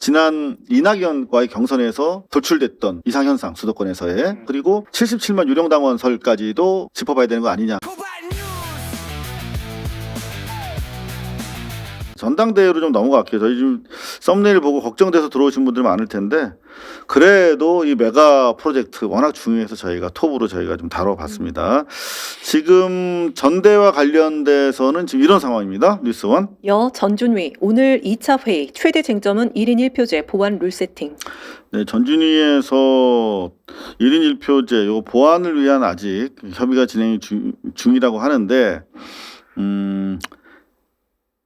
지난 이낙연과의 경선에서 도출됐던 이상현상 수도권에서의 그리고 77만 유령당원설까지도 짚어봐야 되는 거 아니냐. 전당대회로 좀 넘어갈게요. 저희 지금 썸네일 보고 걱정돼서 들어오신 분들 많을 텐데 그래도 이 메가 프로젝트 워낙 중요해서 저희가 톱으로 저희가 좀 다뤄봤습니다. 지금 전대와 관련돼서는 지금 이런 상황입니다. 뉴스원. 여 전준위 오늘 2차 회의 최대 쟁점은 1인 1표제 보완 룰 세팅. 네, 전준위에서 1인 1표제 요 보완을 위한 아직 협의가 진행 중이라고 하는데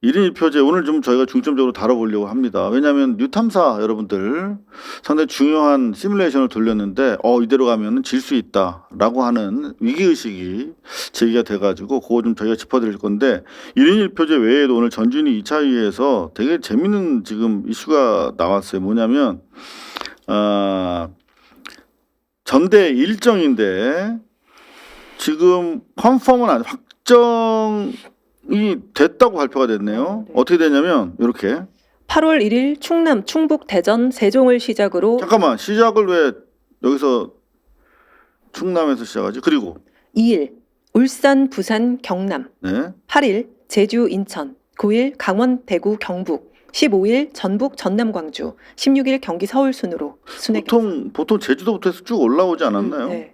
1인 1표제 오늘 좀 저희가 중점적으로 다뤄보려고 합니다. 왜냐하면 뉴탐사 여러분들 상당히 중요한 시뮬레이션을 돌렸는데 이대로 가면 질 수 있다라고 하는 위기의식이 제기가 돼가지고 그거 좀 저희가 짚어드릴 건데 1인 1표제 외에도 오늘 전준위 2차 회의에서 되게 재밌는 지금 이슈가 나왔어요. 뭐냐면 전대 일정인데 지금 컨펌은 아니 확정이 됐다고 발표가 됐네요. 네. 어떻게 되냐면 이렇게 8월 1일 충남, 충북, 대전, 세종을 시작으로 잠깐만 시작을 왜 여기서 충남에서 시작하지? 그리고 2일 울산, 부산, 경남, 네 8일 제주, 인천, 9일 강원, 대구, 경북, 15일 전북, 전남, 광주, 16일 경기, 서울 순으로 순회. 보통 제주도부터 해서 쭉 올라오지 않았나요? 네.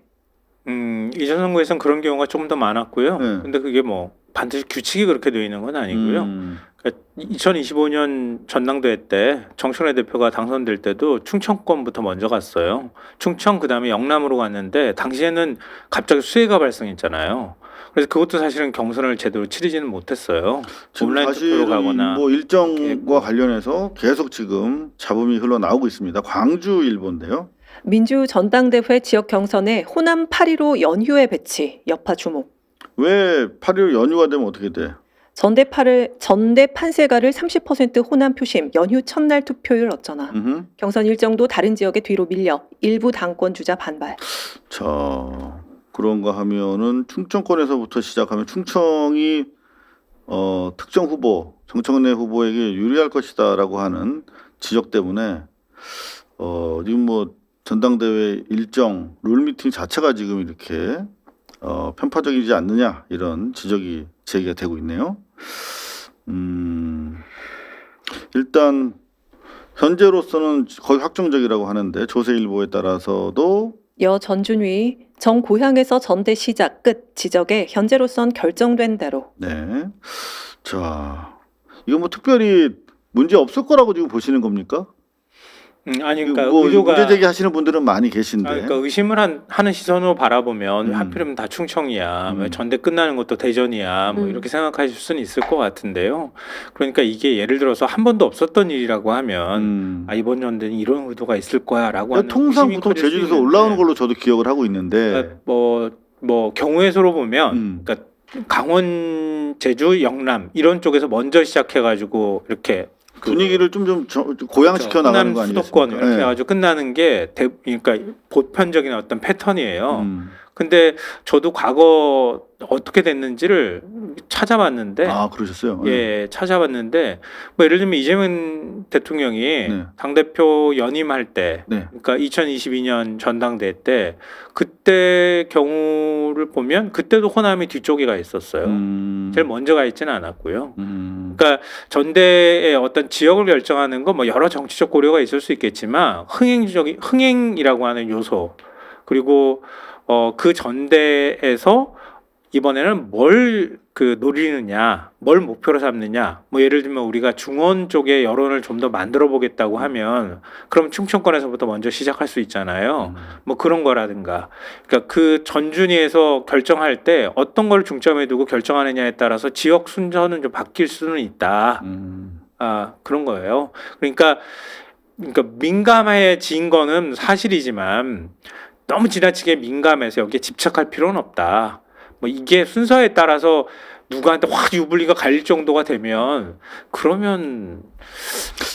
이전 선거에서는 그런 경우가 좀 더 많았고요. 네. 근데 그게 뭐 반드시 규칙이 그렇게 되어 있는 건 아니고요. 그러니까 2025년 전당대회 때 정청래 대표가 당선될 때도 충청권부터 먼저 갔어요. 충청 그다음에 영남으로 갔는데 당시에는 갑자기 수해가 발생했잖아요. 그래서 그것도 사실은 경선을 제대로 치르지는 못했어요. 지금 온라인 투표로 가거나 뭐 일정과 했고. 관련해서 계속 지금 잡음이 흘러나오고 있습니다. 광주 일보인데요. 민주 전당대회 지역 경선에 호남 8.15 연휴에 배치 여파 주목. 왜 8일 연휴가 되면 어떻게 돼? 전대 판세가를 30% 호남 표심 연휴 첫날 투표율 어쩌나. 경선 일정도 다른 지역에 뒤로 밀려 일부 당권 주자 반발. 자, 그런가 하면은 충청권에서부터 시작하면 충청이 특정 후보, 정청래 후보에게 유리할 것이다라고 하는 지적 때문에 지금 뭐 전당대회 일정 룰 미팅 자체가 지금 이렇게 편파적이지 않느냐 이런 지적이 제기가 되고 있네요. 일단 현재로서는 거의 확정적이라고 하는데 조세일보에 따라서도 여 전준위 정 고향에서 전대 시작 끝 지적에 현재로선 결정된 대로. 네. 자, 이거 뭐 특별히 문제 없을 거라고 지금 보시는 겁니까? 아니 그러니까 뭐 의도가 문제 제기하시는 분들은 많이 계신데. 그러니까 의심을 하는 시선으로 바라보면 음. 하필이면 다 충청이야. 왜 음. 전대 끝나는 것도 대전이야. 뭐 이렇게 생각하실 수는 있을 것 같은데요. 그러니까 이게 예를 들어서 한 번도 없었던 일이라고 하면 이번 전대는 이런 의도가 있을 거야라고 하는 통상 의심이 보통 커질 수 제주도에서 있는데 올라오는 걸로 저도 기억을 하고 있는데. 그러니까 뭐 경우의 수로 보면 그러니까 강원, 제주, 영남 이런 쪽에서 먼저 시작해가지고 이렇게 분위기를 좀 고양시켜 나가는 거 아니겠습니까? 수도권 이렇게 네. 해가지고 끝나는 게 그러니까 보편적인 어떤 패턴이에요. 음. 근데 저도 과거 어떻게 됐는지를 찾아봤는데 그러셨어요? 예, 찾아봤는데 뭐 예를 들면 이재명 대통령이 네. 당대표 연임할 때 네. 그러니까 2022년 전당대회 때 그때 경우를 보면 그때도 호남이 뒤쪽에 가 있었어요. 제일 먼저 가 있지는 않았고요. 그러니까 전대의 어떤 지역을 결정하는 건 뭐 여러 정치적 고려가 있을 수 있겠지만 흥행이라고 하는 요소 그리고 그 전대에서 이번에는 뭘 노리느냐, 뭘 목표로 삼느냐. 뭐 예를 들면 우리가 중원 쪽에 여론을 좀 더 만들어 보겠다고 하면 그럼 충청권에서부터 먼저 시작할 수 있잖아요. 뭐 그런 거라든가. 그러니까 그 전준위에서 결정할 때 어떤 걸 중점에 두고 결정하느냐에 따라서 지역 순서는 좀 바뀔 수는 있다. 그런 거예요. 그러니까 민감해진 거는 사실이지만 너무 지나치게 민감해서 여기에 집착할 필요는 없다. 뭐 이게 순서에 따라서 누구한테 확 유불리가 갈릴 정도가 되면 그러면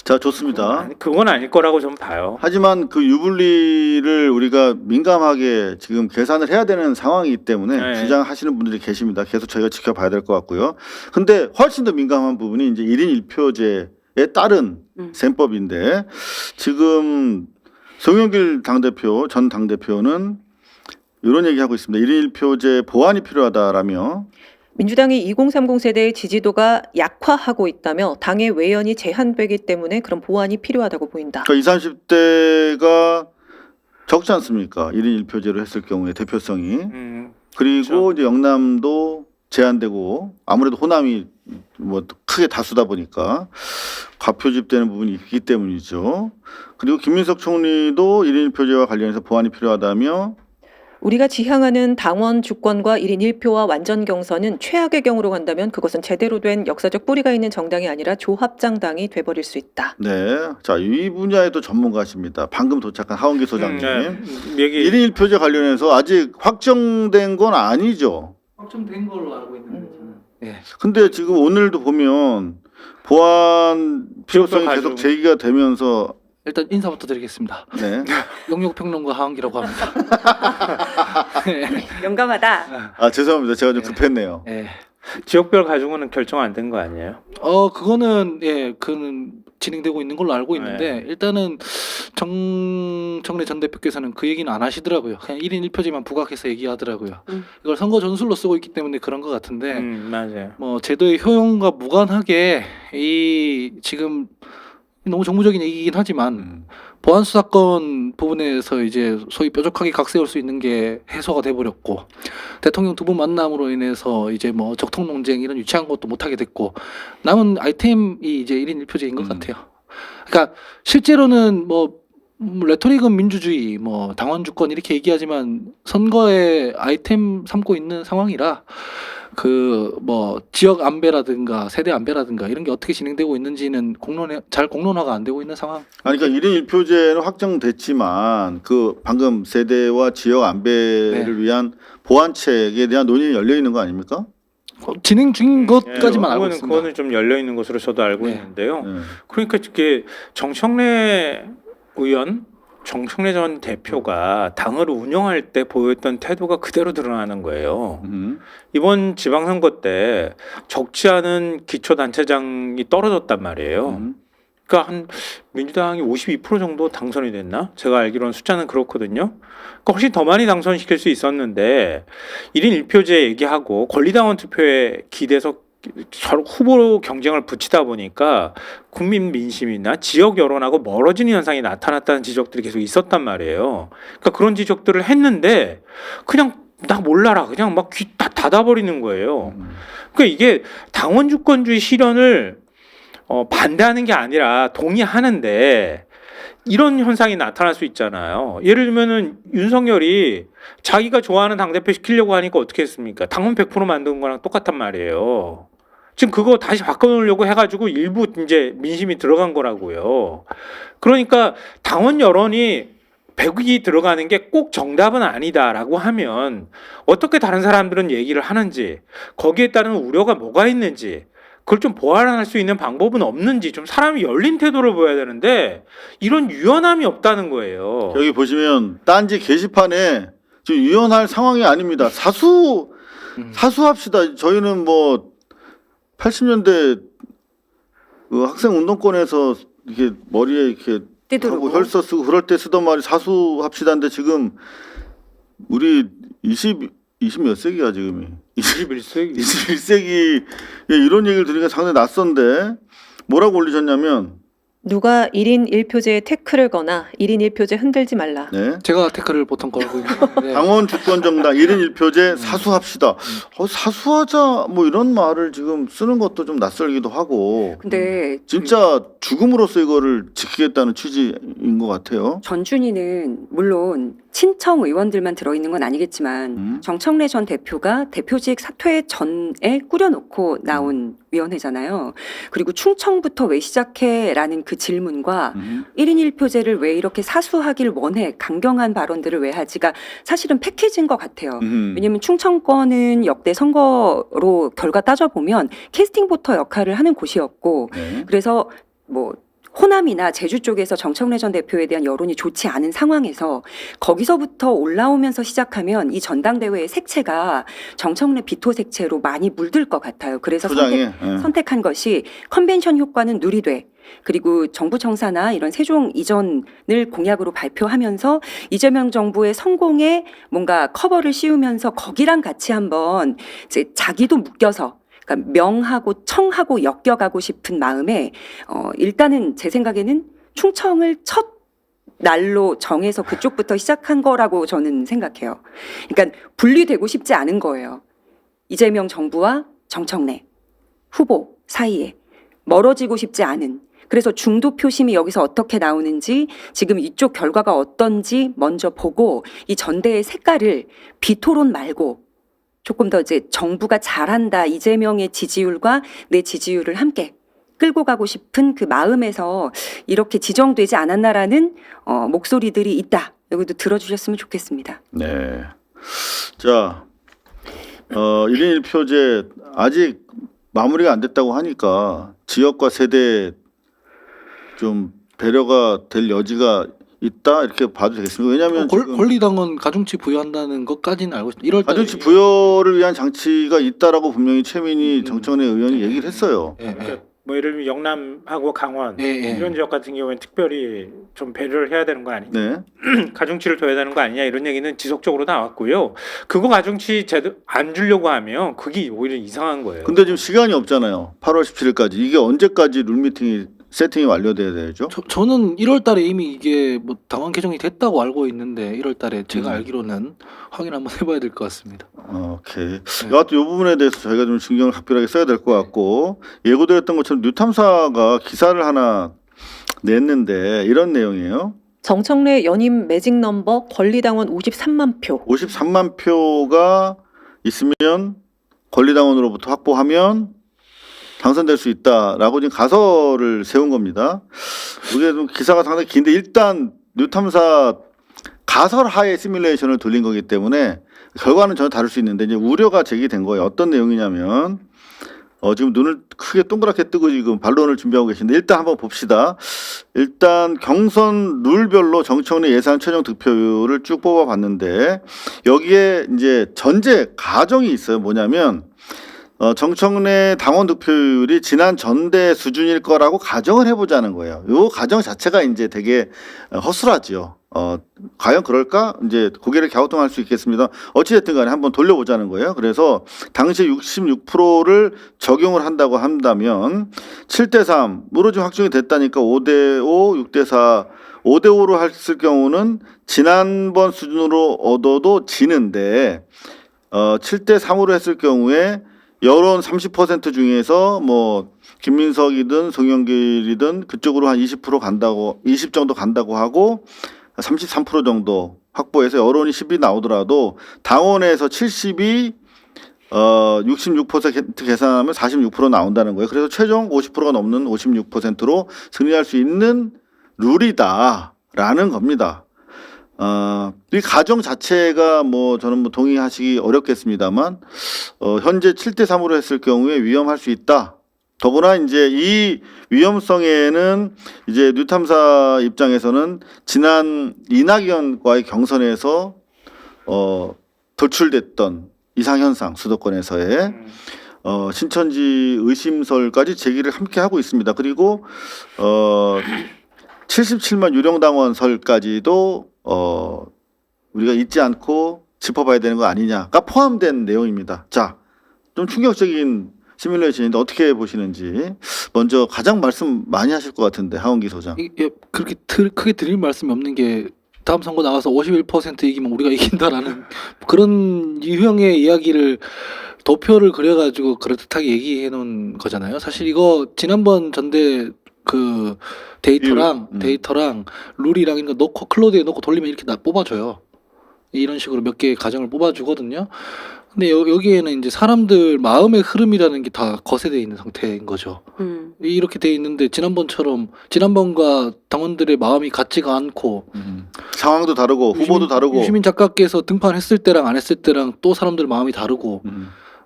자, 좋습니다. 그건 아닐 거라고 좀 봐요. 하지만 그 유불리를 우리가 민감하게 지금 계산을 해야 되는 상황이기 때문에 네. 주장하시는 분들이 계십니다. 계속 저희가 지켜봐야 될 것 같고요. 근데 훨씬 더 민감한 부분이 이제 1인 1표제에 따른 셈법인데 지금 송영길 당대표 전 당대표는 이런 얘기하고 있습니다. 1인 1표제 보완이 필요하다라며 민주당이 2030 세대의 지지도가 약화하고 있다며 당의 외연이 제한되기 때문에 그런 보완이 필요하다고 보인다. 그러니까 20, 30대가 적지 않습니까? 1인 1표제로 했을 경우에 대표성이. 그리고 그렇죠. 이제 영남도 제한되고 아무래도 호남이 뭐 크게 다수다 보니까 과표집되는 부분이 있기 때문이죠. 그리고 김민석 총리도 1인 1표제와 관련해서 보완이 필요하다며 우리가 지향하는 당원 주권과 1인 1표와 완전 경선은 최악의 경우로 간다면 그것은 제대로 된 역사적 뿌리가 있는 정당이 아니라 조합장당이 돼버릴 수 있다. 네. 자, 이 분야에도 전문가십니다. 방금 도착한 하원기 소장님. 얘기 1인 1표제 관련해서 아직 확정된 건 아니죠. 확정된 걸로 알고 있는데 저는. 예. 근데 지금 오늘도 보면 보완 필요성이 가지고- 계속 제기가 되면서 일단 인사부터 드리겠습니다. 네. 용역평론가 하은기라고 합니다. 영감하다. 아, 죄송합니다. 제가 좀 급했네요. 예. 지역별 가지고는 결정 안 된 거 아니에요? 그거는 그는 진행되고 있는 걸로 알고 있는데 일단은 정청래 전 대표께서는 그 얘기는 안 하시더라고요. 그냥 1인 1표제만 부각해서 얘기하더라고요. 이걸 선거 전술로 쓰고 있기 때문에 그런 것 같은데 맞아요. 뭐 제도의 효용과 무관하게 이 지금 너무 정무적인 얘기긴 하지만 보안 수사권 부분에서 이제 소위 뾰족하게 각세울 수 있는 게 해소가 돼버렸고 대통령 두 분 만남으로 인해서 이제 뭐 적통 논쟁 이런 유치한 것도 못하게 됐고 남은 아이템이 이제 1인 1표제인 것 같아요. 그러니까 실제로는 뭐 레토릭은 민주주의, 뭐 당원 주권 이렇게 얘기하지만 선거에 아이템 삼고 있는 상황이라 그 뭐 지역 안배라든가 세대 안배라든가 이런 게 어떻게 진행되고 있는지는 잘 공론화가 안 되고 있는 상황. 아니, 그러니까 1인 1표제는 확정됐지만 그 방금 세대와 지역 안배를 위한 보완책에 대한 논의는 열려 있는 거 아닙니까? 진행 중인 것까지만 알고 그거는, 있습니다. 그거는 좀 열려 있는 것으로 저도 알고 네. 있는데요. 네. 그러니까 이게 정청래 의원, 정청래 전 대표가 당을 운영할 때 보였던 태도가 그대로 드러나는 거예요. 이번 지방선거 때 적지 않은 기초단체장이 떨어졌단 말이에요. 그러니까 한 민주당이 52% 정도 당선이 됐나? 제가 알기로는 숫자는 그렇거든요. 그러니까 훨씬 더 많이 당선시킬 수 있었는데 1인 1표제 얘기하고 권리당원 투표에 기대서 후보 경쟁을 붙이다 보니까 국민 민심이나 지역 여론하고 멀어지는 현상이 나타났다는 지적들이 계속 있었단 말이에요. 그러니까 그런 지적들을 했는데 그냥 나 몰라라 그냥 막 귀 다 닫아버리는 거예요. 그러니까 이게 당원 주권주의 실현을 반대하는 게 아니라 동의하는데 이런 현상이 나타날 수 있잖아요. 예를 들면은 윤석열이 자기가 좋아하는 당대표 시키려고 하니까 어떻게 했습니까? 당원 100% 만든 거랑 똑같단 말이에요. 지금 그거 다시 바꿔놓으려고 해가지고 일부 이제 민심이 들어간 거라고요. 그러니까 당원 여론이 100이 들어가는 게 꼭 정답은 아니다라고 하면 어떻게 다른 사람들은 얘기를 하는지 거기에 따른 우려가 뭐가 있는지 그걸 좀 보완할 수 있는 방법은 없는지 좀 사람이 열린 태도를 보여야 되는데 이런 유연함이 없다는 거예요. 여기 보시면 딴지 게시판에 지금 유연할 상황이 아닙니다. 사수합시다. 저희는 뭐 80년대 그 학생 운동권에서 이렇게 머리에 이렇게 하고 혈서 쓰고 그럴 때 쓰던 말이 사수합시다인데 지금 우리 20 몇 세기야 지금이 21세기. 21세기 이런 얘기를 들으니까 상당히 낯선데 뭐라고 올리셨냐면 누가 1인 1표제에 태클을 거나 1인 1표제 흔들지 말라. 네. 제가 태클을 보통 걸고 있는데 당원 주권 정당 1인 1표제 사수합시다. 사수하자 뭐 이런 말을 지금 쓰는 것도 좀 낯설기도 하고 근데 진짜 죽음으로써 이거를 지키겠다는 취지인 것 같아요. 전준희는 물론 친청 의원들만 들어있는 건 아니겠지만 정청래 전 대표가 대표직 사퇴 전에 꾸려놓고 나온 위원회잖아요. 그리고 충청부터 왜 시작해?라는 그 질문과 1인 1표제를 왜 이렇게 사수하길 원해? 강경한 발언들을 왜 하지가 사실은 패키지인 것 같아요. 왜냐하면 충청권은 역대 선거로 결과 따져보면 캐스팅 보터 역할을 하는 곳이었고 네. 그래서 뭐 호남이나 제주 쪽에서 정청래 전 대표에 대한 여론이 좋지 않은 상황에서 거기서부터 올라오면서 시작하면 이 전당대회의 색채가 정청래 비토 색채로 많이 물들 것 같아요. 그래서 소장이 선택한 것이 컨벤션 효과는 누리되 그리고 정부 청사나 이런 세종 이전을 공약으로 발표하면서 이재명 정부의 성공에 뭔가 커버를 씌우면서 거기랑 같이 한번 이제 자기도 묶여서 그러니까 명하고 청하고 엮여가고 싶은 마음에 일단은 제 생각에는 충청을 첫 날로 정해서 그쪽부터 시작한 거라고 저는 생각해요. 그러니까 분리되고 싶지 않은 거예요. 이재명 정부와 정청래 후보 사이에 멀어지고 싶지 않은. 그래서 중도 표심이 여기서 어떻게 나오는지 지금 이쪽 결과가 어떤지 먼저 보고 이 전대의 색깔을 비토론 말고 조금 더 이제 정부가 잘한다 이재명의 지지율과 내 지지율을 함께 끌고 가고 싶은 그 마음에서 이렇게 지정되지 않았나라는 목소리들이 있다. 여기도 들어주셨으면 좋겠습니다. 네. 자, 1인 1표제 아직 마무리가 안 됐다고 하니까 지역과 세대 좀 배려가 될 여지가 있다 이렇게 봐도 되겠습니다. 왜냐하면 권리당원 가중치 부여한다는 것까지는 알고 있습니다. 1월 가중치 부여를 위한 장치가 있다라고 분명히 최민희 정청래 의원이 얘기를 했어요. 그러니까 뭐 예를 들면 영남하고 강원 예. 이런 지역 같은 경우에는 특별히 좀 배려를 해야 되는 거 아니냐, 네. 가중치를 둬야 되는 거 아니냐 이런 얘기는 지속적으로 나왔고요. 그거 가중치 제대로 안 주려고 하면 그게 오히려 이상한 거예요. 근데 지금 시간이 없잖아요. 8월 17일까지. 이게 언제까지 룰미팅이 세팅이 완료돼야 되죠? 저는 1월달에 이미 이게 뭐 당원 개정이 됐다고 알고 있는데 1월달에 제가 알기로는 확인 한번 해봐야 될 것 같습니다. 오케이. 여하튼 이 부분에 대해서 저희가 좀 신경을 각별하게 써야 될 것 같고 예고되었던 것처럼 뉴탐사가 기사를 하나 냈는데 이런 내용이에요. 정청래 연임 매직 넘버 권리당원 53만 표. 53만 표가 있으면 권리당원으로부터 확보하면 당선될 수 있다라고 지금 가설을 세운 겁니다. 이게 좀 기사가 상당히 긴데 일단 뉴탐사 가설 하에 시뮬레이션을 돌린 거기 때문에 결과는 전혀 다를 수 있는데 이제 우려가 제기된 거예요. 어떤 내용이냐면 지금 눈을 크게 동그랗게 뜨고 지금 반론을 준비하고 계신데 일단 한번 봅시다. 일단 경선 룰별로 정청래 예상 최종 득표율을 쭉 뽑아봤는데 여기에 이제 전제 가정이 있어요. 뭐냐면 정청래 당원 득표율이 지난 전대 수준일 거라고 가정을 해보자는 거예요. 이 가정 자체가 이제 되게 허술하죠. 과연 그럴까? 이제 고개를 갸우뚱할 수 있겠습니다. 어찌됐든 간에 한번 돌려보자는 거예요. 그래서 당시 66%를 적용을 한다고 한다면 7대3으로 지금 확정이 됐다니까 5대5, 6대4, 5대5로 했을 경우는 지난번 수준으로 얻어도 지는데 7대3으로 했을 경우에 여론 30% 중에서 뭐 김민석이든 송영길이든 그쪽으로 한 20% 간다고 20 정도 간다고 하고 33% 정도 확보해서 여론이 10이 나오더라도 당원에서 70이 66% 계산하면 46% 나온다는 거예요. 그래서 최종 50%가 넘는 56%로 승리할 수 있는 룰이다라는 겁니다. 이 가정 자체가 뭐 저는 뭐 동의하시기 어렵겠습니다만 현재 7대3으로 했을 경우에 위험할 수 있다. 더구나 이제 이 위험성에는 이제 뉴탐사 입장에서는 지난 이낙연과의 경선에서 도출됐던 이상현상 수도권에서의 신천지 의심설까지 제기를 함께 하고 있습니다. 그리고 77만 유령당원설까지도 우리가 잊지 않고 짚어봐야 되는 거 아니냐가 포함된 내용입니다. 자, 좀 충격적인 시뮬레이션인데 어떻게 보시는지 먼저 가장 말씀 많이 하실 것 같은데 하원기 소장. 그렇게 크게 드릴 말씀이 없는 게 다음 선거 나가서 51% 이기면 우리가 이긴다라는 그런 유형의 이야기를 도표를 그려가지고 그럴듯하게 얘기해 놓은 거잖아요. 사실 이거 지난번 전대 그 데이터랑 룰이랑 이런 거 넣고 클로드에 넣고 돌리면 이렇게 다 뽑아줘요. 이런 식으로 몇 개의 가정을 뽑아주거든요. 근데 여기에는 이제 사람들 마음의 흐름이라는 게 다 거세되어 있는 상태인 거죠. 이렇게 돼 있는데 지난번과 당원들의 마음이 같지가 않고 상황도 다르고 후보도 다르고 유시민 작가께서 등판했을 때랑 안 했을 때랑 또 사람들 마음이 다르고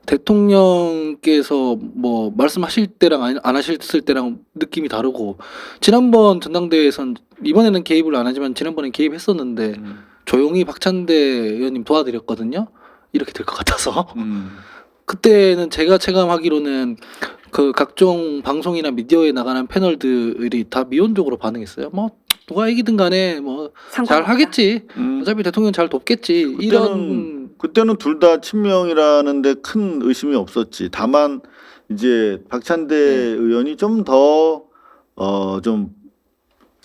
대통령께서 뭐 말씀하실 때랑 안 하셨을 때랑 느낌이 다르고 지난번 전당대회에선 이번에는 개입을 안 하지만 지난번엔 개입했었는데 조용히 박찬대 의원님 도와드렸거든요. 이렇게 될 것 같아서 그때는 제가 체감하기로는 그 각종 방송이나 미디어에 나가는 패널들이 다 미온적으로 반응했어요. 뭐 누가 이기든 간에 뭐 잘 상관없다. 하겠지. 어차피 대통령 잘 돕겠지. 이런 그때는 둘 다 친명이라는데 큰 의심이 없었지. 다만 이제 박찬대 의원이 좀 더 좀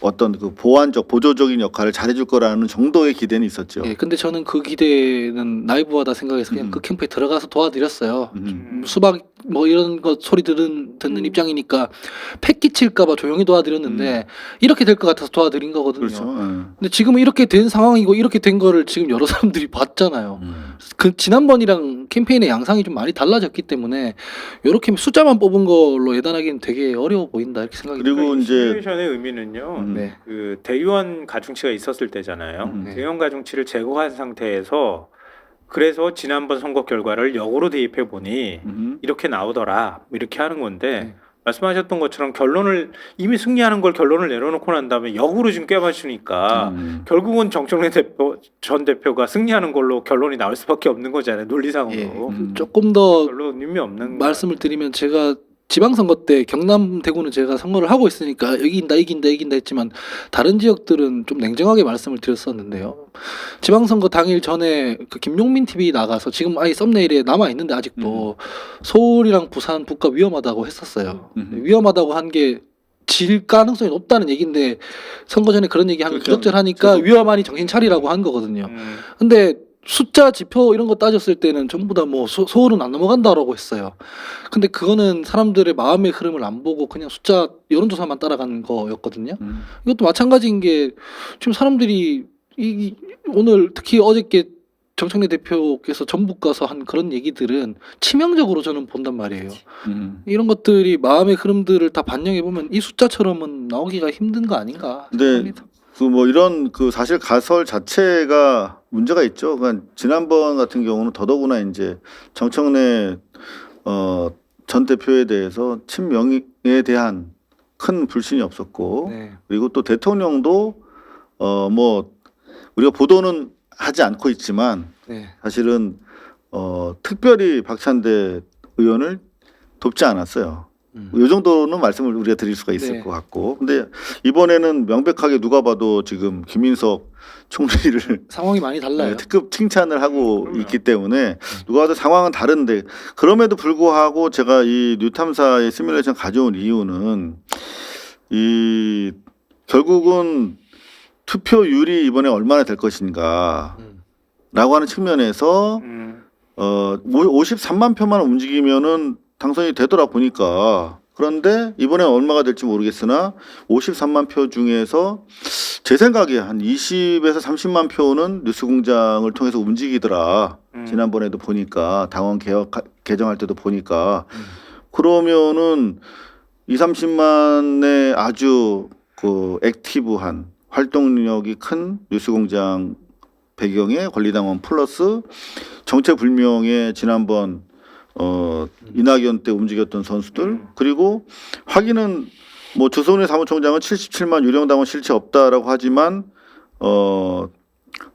어떤 그 보완적 보조적인 역할을 잘해줄 거라는 정도의 기대는 있었죠. 예, 근데 저는 그 기대는 나이브하다 생각해서 그냥 그 캠프에 들어가서 도와드렸어요. 수박 뭐 이런 거 소리 듣는 입장이니까 패 끼칠까봐 조용히 도와드렸는데 이렇게 될 것 같아서 도와드린 거거든요. 그렇죠. 근데 지금은 이렇게 된 상황이고 이렇게 된 거를 지금 여러 사람들이 봤잖아요. 그 지난번이랑 캠페인의 양상이 좀 많이 달라졌기 때문에 이렇게 숫자만 뽑은 걸로 예단하기는 되게 어려워 보인다 이렇게 생각이 그리고 들어요. 이제 시뮬레이션의 의미는요. 네. 그 대의원 가중치가 있었을 때잖아요. 네. 대의원 가중치를 제거한 상태에서 그래서 지난번 선거 결과를 역으로 대입해 보니 이렇게 나오더라. 이렇게 하는 건데 네. 말씀하셨던 것처럼 결론을 이미 승리하는 걸 결론을 내려놓고 난 다음에 역으로 지금 꿰맞추니까 결국은 정청래 전 대표가 승리하는 걸로 결론이 나올 수밖에 없는 거잖아요. 논리상으로. 예, 조금 더 별로 의미 없는 말씀을 드리면 제가 지방선거 때 경남 대구는 제가 선거를 하고 있으니까 이긴다 했지만 다른 지역들은 좀 냉정하게 말씀을 드렸었는데요. 지방선거 당일 전에 그 김용민 TV 나가서 지금 아예 썸네일에 남아 있는데 아직도 서울이랑 부산 북가 위험하다고 했었어요. 위험하다고 한 게 질 가능성이 높다는 얘기인데 선거 전에 그런 얘기 하면 그렇죠. 부적절하니까 위험하니 정신 차리라고 한 거거든요. 근데 숫자 지표 이런 거 따졌을 때는 전부 다 뭐 서울은 안 넘어간다라고 했어요. 근데 그거는 사람들의 마음의 흐름을 안 보고 그냥 숫자 여론조사만 따라간 거였거든요. 이것도 마찬가지인 게 지금 사람들이 오늘 특히 어저께 정청래 대표께서 전북 가서 한 그런 얘기들은 치명적으로 저는 본단 말이에요. 이런 것들이 마음의 흐름들을 다 반영해 보면 이 숫자처럼은 나오기가 힘든 거 아닌가 근데 생각합니다. 그 뭐 이런 그 사실 가설 자체가 문제가 있죠. 그러니까 지난번 같은 경우는 더더구나 이제 정청래 전 대표에 대해서 친명에 대한 큰 불신이 없었고 네. 그리고 또 대통령도 뭐 우리가 보도는 하지 않고 있지만 네. 사실은 특별히 박찬대 의원을 돕지 않았어요. 이 정도는 말씀을 우리가 드릴 수가 있을 네. 것 같고, 근데 이번에는 명백하게 누가 봐도 지금 김인석 총리를 상황이 많이 달라요. 특급 칭찬을 하고 그럼요. 있기 때문에 누가 봐도 상황은 다른데 그럼에도 불구하고 제가 이 뉴탐사의 시뮬레이션 가져온 이유는 이 결국은 투표율이 이번에 얼마나 될 것인가라고 하는 측면에서 53만 표만 움직이면은 당선이 되더라 보니까. 그런데 이번에 얼마가 될지 모르겠으나 53만 표 중에서 제 생각에 한 20에서 30만 표는 뉴스공장을 통해서 움직이더라. 지난번에도 보니까 당원 개정할 때도 보니까 그러면은 2, 30만의 아주 그 액티브한 활동력이 큰 뉴스공장 배경의 권리당원 플러스 정체불명의 지난번 이낙연 때 움직였던 선수들 그리고 확인은 뭐 조성래 사무총장은 77만 유령당원 실체 없다라고 하지만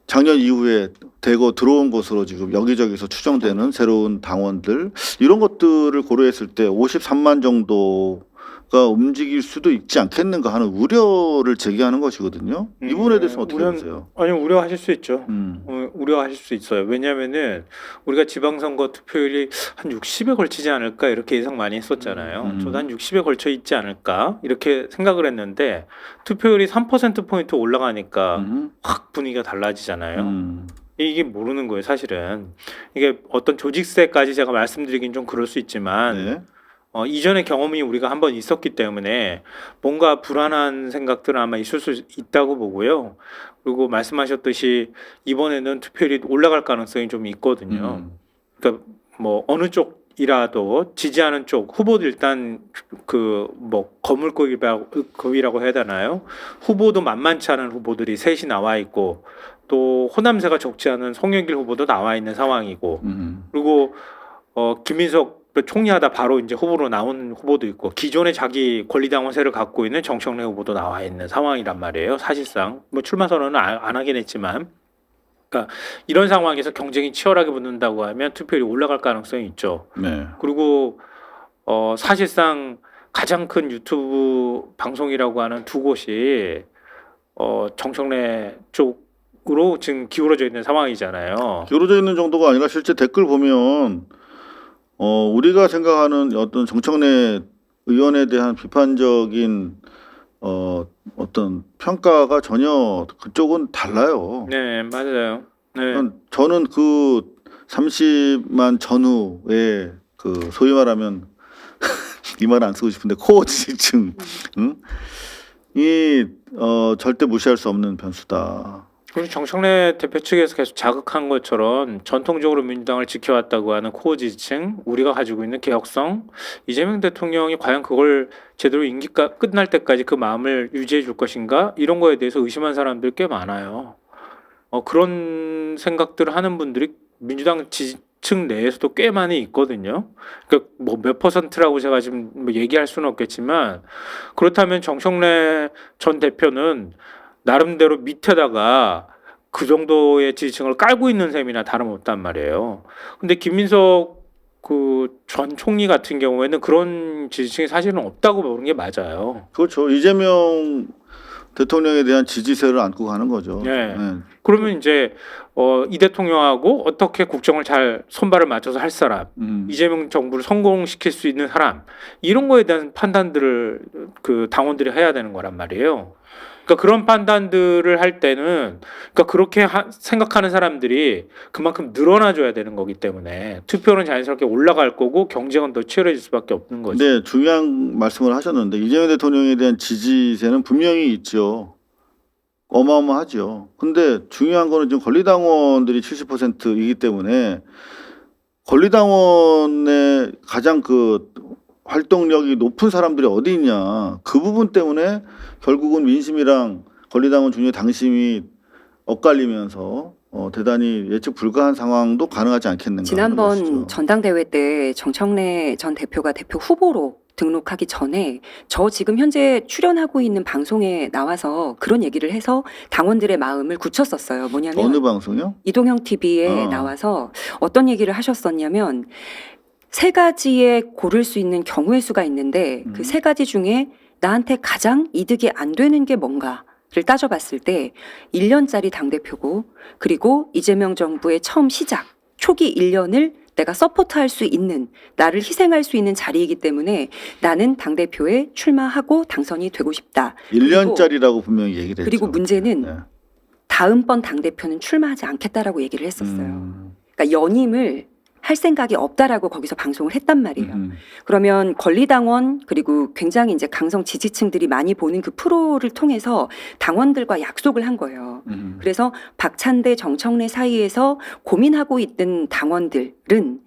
작년 이후에 대거 들어온 것으로 지금 여기저기서 추정되는 새로운 당원들 이런 것들을 고려했을 때 53만 정도가 움직일 수도 있지 않겠는가 하는 우려를 제기하는 것이거든요. 이 부분에 대해서 어떻게 보세요? 아니 우려하실 수 있죠. 우려하실 수 있어요. 왜냐하면은 우리가 지방선거 투표율이 한 60에 걸치지 않을까 이렇게 예상 많이 했었잖아요. 저도 한 60에 걸쳐 있지 않을까 이렇게 생각을 했는데 투표율이 3% 포인트 올라가니까 확 분위기가 달라지잖아요. 이게 모르는 거예요, 사실은. 이게 어떤 조직세까지 제가 말씀드리긴 좀 그럴 수 있지만 네. 이전의 경험이 우리가 한번 있었기 때문에 뭔가 불안한 생각들은 아마 있을 수 있다고 보고요. 그리고 말씀하셨듯이 이번에는 투표율이 올라갈 가능성이 좀 있거든요. 그러니까 뭐 어느 쪽이라도 지지하는 쪽 후보도 일단 그 뭐 거물급이라고 해야 되나요? 후보도 만만치 않은 후보들이 셋이 나와 있고 또 호남세가 적지 않은 송영길 후보도 나와 있는 상황이고 그리고 김민석 총리하다 바로 이제 후보로 나온 후보도 있고 기존에 자기 권리당원세를 갖고 있는 정청래 후보도 나와 있는 상황이란 말이에요. 사실상 뭐 출마 선언은 안 하긴 했지만, 그러니까 이런 상황에서 경쟁이 치열하게 붙는다고 하면 투표율이 올라갈 가능성이 있죠. 네. 그리고 사실상 가장 큰 유튜브 방송이라고 하는 두 곳이 정청래 쪽으로 지금 기울어져 있는 상황이잖아요. 기울어져 있는 정도가 아니라 실제 댓글 보면 우리가 생각하는 어떤 정청래 의원에 대한 비판적인 어떤 평가가 전혀 그쪽은 달라요. 네, 맞아요. 네. 저는 그 30만 전후에 그 소위 말하면 이 말 안 쓰고 싶은데 코어 지지층 이 절대 무시할 수 없는 변수다. 그리고 정청래 대표 측에서 계속 자극한 것처럼 전통적으로 민주당을 지켜왔다고 하는 코어 지지층, 우리가 가지고 있는 개혁성, 이재명 대통령이 과연 그걸 제대로 임기가 끝날 때까지 그 마음을 유지해 줄 것인가, 이런 거에 대해서 의심한 사람들이 꽤 많아요. 그런 생각들을 하는 분들이 민주당 지지층 내에서도 꽤 많이 있거든요. 그러니까 뭐 몇 퍼센트라고 제가 지금 뭐 얘기할 수는 없겠지만, 그렇다면 정청래 전 대표는 나름대로 밑에다가 그 정도의 지지층을 깔고 있는 셈이나 다름없단 말이에요. 근데 김민석 그 전 총리 같은 경우에는 그런 지지층이 사실은 없다고 보는 게 맞아요. 그렇죠. 이재명 대통령에 대한 지지세를 안고 가는 거죠. 네. 그러면 이제 이 대통령하고 어떻게 국정을 잘 손발을 맞춰서 할 사람, 이재명 정부를 성공시킬 수 있는 사람, 이런 거에 대한 판단들을 그 당원들이 해야 되는 거란 말이에요. 그러니까 그런 판단들을 할 때는, 그러니까 그렇게 생각하는 사람들이 그만큼 늘어나줘야 되는 거기 때문에 투표는 자연스럽게 올라갈 거고 경쟁은 더 치열해질 수밖에 없는 거죠. 네, 중요한 말씀을 하셨는데 이재명 대통령에 대한 지지세는 분명히 있죠. 어마어마하죠. 근데 중요한 거는 지금 권리당원들이 70%이기 때문에 권리당원의 가장 그 활동력이 높은 사람들이 어디 있냐. 그 부분 때문에 결국은 민심이랑 권리당원 중에 당심이 엇갈리면서 대단히 예측 불가한 상황도 가능하지 않겠는가. 지난번 전당대회 때 정청래 전 대표가 대표 후보로 등록하기 전에 저 지금 현재 출연하고 있는 방송에 나와서 그런 얘기를 해서 당원들의 마음을 굳혔었어요. 뭐냐면 어느 방송이요? 이동형 TV에 나와서 어떤 얘기를 하셨었냐면 세 가지에 고를 수 있는 경우의 수가 있는데 그 세 가지 중에 나한테 가장 이득이 안 되는 게 뭔가를 따져봤을 때 1년짜리 당대표고 그리고 이재명 정부의 처음 시작 초기 1년을 내가 서포트할 수 있는 나를 희생할 수 있는 자리이기 때문에 나는 당대표에 출마하고 당선이 되고 싶다. 1년짜리라고 분명히 얘기를 했죠. 그리고 문제는 네. 다음번 당대표는 출마하지 않겠다라고 얘기를 했었어요. 그러니까 연임을 할 생각이 없다라고 거기서 방송을 했단 말이에요. 그러면 권리당원 그리고 굉장히 이제 강성 지지층들이 많이 보는 그 프로를 통해서 당원들과 약속을 한 거예요. 그래서 박찬대 정청래 사이에서 고민하고 있던 당원들은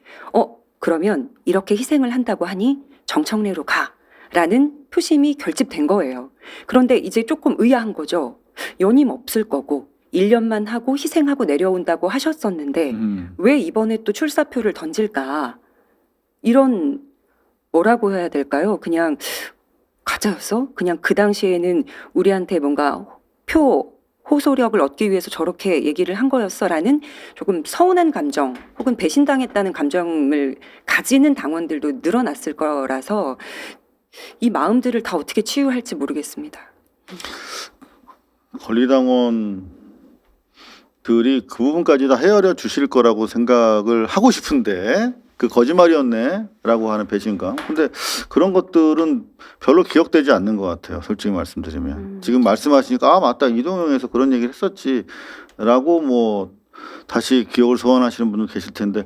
그러면 이렇게 희생을 한다고 하니 정청래로 가라는 표심이 결집된 거예요. 그런데 이제 조금 의아한 거죠. 연임 없을 거고 1년만 하고 희생하고 내려온다고 하셨었는데 왜 이번에 또 출사표를 던질까? 이런 뭐라고 해야 될까요? 그냥 가짜였어? 그냥 그 당시에는 우리한테 뭔가 호소력을 얻기 위해서 저렇게 얘기를 한 거였어라는 조금 서운한 감정 혹은 배신당했다는 감정을 가지는 당원들도 늘어났을 거라서 이 마음들을 다 어떻게 치유할지 모르겠습니다. 권리당원 들이 그 부분까지 다 헤아려 주실 거라고 생각을 하고 싶은데 그 거짓말이었네라고 하는 배신감. 근데 그런 것들은 별로 기억되지 않는 것 같아요. 솔직히 말씀드리면 지금 말씀하시니까 맞다 이동영에서 그런 얘기를 했었지라고 뭐 다시 기억을 소환하시는 분도 계실 텐데